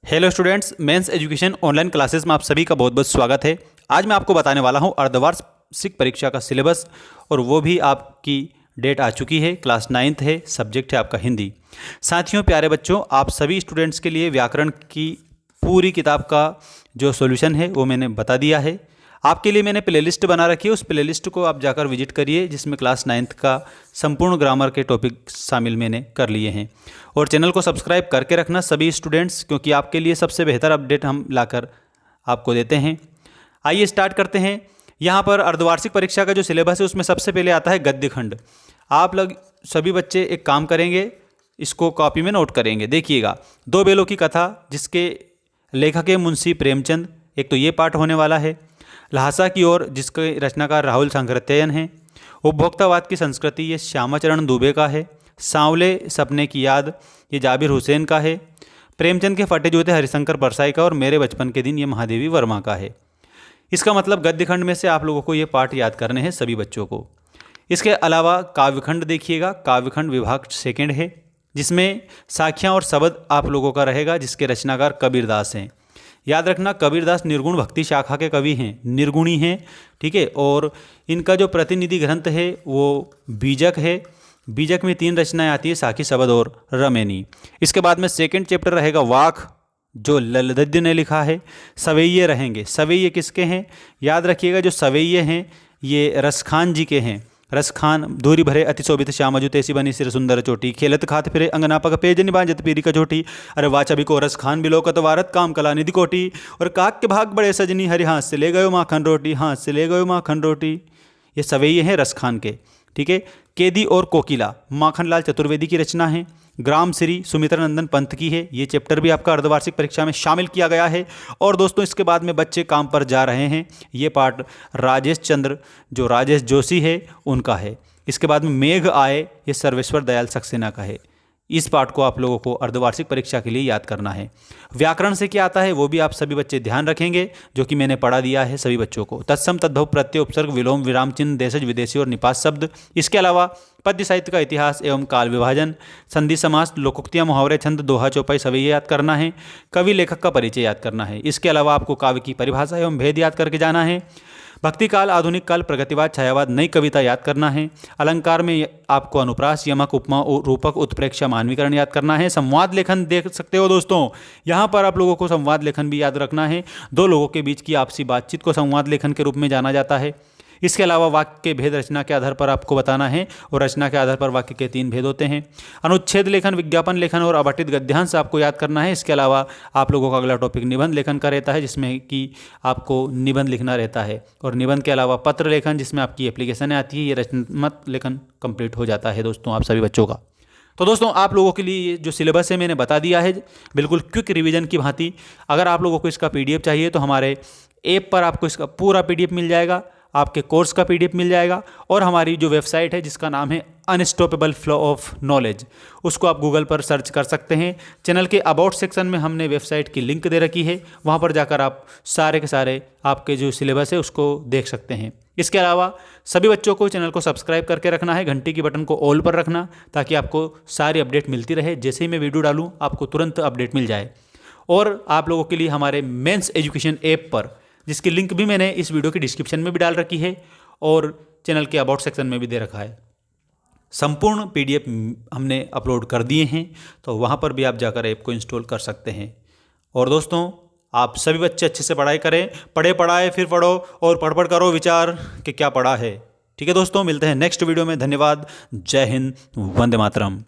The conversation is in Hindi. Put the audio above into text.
Hello students, mains education online classes में आप सभी का बहुत बहुत स्वागत है। आज मैं आपको बताने वाला हूं अर्धवार्षिक परीक्षा का सिलेबस, और वो भी आपकी डेट आ चुकी है। क्लास 9th है, सब्जेक्ट है आपका हिंदी। साथियों, प्यारे बच्चों, आप सभी स्टूडेंट्स के लिए व्याकरण की पूरी किताब का जो सॉल्यूशन है वो मैंने बता दिया है। आपके लिए मैंने प्लेलिस्ट बना रखी है, उस प्लेलिस्ट को आप जाकर विजिट करिए, जिसमें क्लास 9th का संपूर्ण ग्रामर के टॉपिक शामिल मैंने कर लिए हैं। और चैनल को सब्सक्राइब करके रखना सभी स्टूडेंट्स, क्योंकि आपके लिए सबसे बेहतर अपडेट हम लाकर आपको देते हैं। आइए स्टार्ट करते हैं। यहाँ पर अर्धवार्षिक परीक्षा का जो सिलेबस है उसमें सबसे पहले आता है गद्य खंड। आप लोग सभी बच्चे एक काम करेंगे, इसको कॉपी में नोट करेंगे। देखिएगा, दो बेलों की कथा, जिसके लेखक है मुंशी प्रेमचंद, एक तो ये पाठ होने वाला है। ल्हासा की ओर, जिसके रचनाकार राहुल सांकृत्यायन हैं। उपभोक्तावाद की संस्कृति, ये श्यामाचरण दुबे का है। सांवले सपने की याद, ये जाबिर हुसैन का है। प्रेमचंद के फटे जूते, हरिशंकर परसाई का। और मेरे बचपन के दिन, ये महादेवी वर्मा का है। इसका मतलब गद्य खंड में से आप लोगों को ये पाठ याद करने हैं सभी बच्चों को। इसके अलावा काव्यखंड देखिएगा, काव्यखंड विभाग सेकेंड है, जिसमें साखियाँ और शब्द आप लोगों का रहेगा, जिसके रचनाकार कबीरदास हैं। याद रखना, कबीरदास निर्गुण भक्ति शाखा के कवि हैं, निर्गुणी हैं, ठीक है। और इनका जो प्रतिनिधि ग्रंथ है वो बीजक है। बीजक में 3 रचनाएं आती है, साखी, शबद और रमेनी। इसके बाद में सेकंड चैप्टर रहेगा वाक, जो ललदद्य ने लिखा है। सवैये रहेंगे। सवैये किसके हैं? याद रखिएगा, जो सवैये हैं ये रसखान जी के हैं। रसखान, दूरी भरे अति शोभित श्याम अजु तेसी बनी सिर सुंदर चोटी, खेलत खात फिरे अंगना पग पेज निबाजत पीरी कचोटी। अरे वाचा भी को रसखान बिलोकत वारत काम कला निधि कोटी। और काक के भाग बड़े सजनी, हरि हाथ से ले गयो माखन रोटी, हाथ से ले गयो माखन रोटी। ये सवैये हैं रसखान के, ठीक है। केदी और कोकिला, माखनलाल चतुर्वेदी की रचना है। ग्राम श्री, सुमित्रा नंदन पंत की है। ये चैप्टर भी आपका अर्धवार्षिक परीक्षा में शामिल किया गया है। और दोस्तों, इसके बाद में बच्चे काम पर जा रहे हैं। ये पाठ राजेश चंद्र, जो राजेश जोशी है, उनका है। इसके बाद में मेघ आए, ये सर्वेश्वर दयाल सक्सेना का है। इस पाठ को आप लोगों को अर्धवार्षिक परीक्षा के लिए याद करना है। व्याकरण से क्या आता है वो भी आप सभी बच्चे ध्यान रखेंगे, जो कि मैंने पढ़ा दिया है सभी बच्चों को। तत्सम, तद्भव, प्रत्यय, उपसर्ग, विलोम, विराम चिन्ह, देशज, विदेशी और निपात शब्द। इसके अलावा पद्य साहित्य का इतिहास एवं काल विभाजन, संधि समास, लोकोक्तियाँ, मुहावरे, छंद, दोहा, चौपाई सभी याद करना है। कवि लेखक का परिचय याद करना है। इसके अलावा आपको काव्य की परिभाषा एवं भेद याद करके जाना है। भक्ति काल, आधुनिक काल, प्रगतिवाद, छायावाद, नई कविता याद करना है। अलंकार में आपको अनुप्रास, यमक, उपमा, रूपक, उत्प्रेक्षा, मानवीकरण याद करना है। संवाद लेखन देख सकते हो दोस्तों, यहाँ पर आप लोगों को संवाद लेखन भी याद रखना है। दो लोगों के बीच की आपसी बातचीत को संवाद लेखन के रूप में जाना जाता है। इसके अलावा वाक्य के भेद रचना के आधार पर आपको बताना है, और रचना के आधार पर वाक्य के 3 भेद होते हैं। अनुच्छेद लेखन, विज्ञापन लेखन और आवटित गद्यांश आपको याद करना है। इसके अलावा आप लोगों का अगला टॉपिक निबंध लेखन का रहता है, जिसमें कि आपको निबंध लिखना रहता है। और निबंध के अलावा पत्र लेखन, जिसमें आपकी एप्लीकेशन आती है। ये रचनात्मक लेखन कंप्लीट हो जाता है दोस्तों आप सभी बच्चों का। तो दोस्तों, आप लोगों के लिए जो सिलेबस है मैंने बता दिया है, बिल्कुल क्विक रिवीजन की भांति। अगर आप लोगों को इसका PDF चाहिए तो हमारे ऐप पर आपको इसका पूरा PDF मिल जाएगा, आपके कोर्स का PDF मिल जाएगा। और हमारी जो वेबसाइट है, जिसका नाम है अनस्टॉपेबल फ्लो ऑफ नॉलेज, उसको आप गूगल पर सर्च कर सकते हैं। चैनल के अबाउट सेक्शन में हमने वेबसाइट की लिंक दे रखी है, वहाँ पर जाकर आप सारे के सारे आपके जो सिलेबस है उसको देख सकते हैं। इसके अलावा सभी बच्चों को चैनल को सब्सक्राइब करके रखना है, घंटी की बटन को ऑल पर रखना, ताकि आपको सारी अपडेट मिलती रहे। जैसे ही मैं वीडियो डालूँ आपको तुरंत अपडेट मिल जाए। और आप लोगों के लिए हमारे मेंस एजुकेशन ऐप पर, जिसकी लिंक भी मैंने इस वीडियो की डिस्क्रिप्शन में भी डाल रखी है और चैनल के अबाउट सेक्शन में भी दे रखा है, संपूर्ण PDF हमने अपलोड कर दिए हैं। तो वहाँ पर भी आप जाकर ऐप को इंस्टॉल कर सकते हैं। और दोस्तों, आप सभी बच्चे अच्छे से पढ़ाई करें, पढ़े पढ़ाए फिर पढ़ो, और पढ़ पढ़ करो विचार कि क्या पढ़ा है। ठीक है दोस्तों, मिलते हैं नेक्स्ट वीडियो में। धन्यवाद। जय हिंद, वंदे मातरम।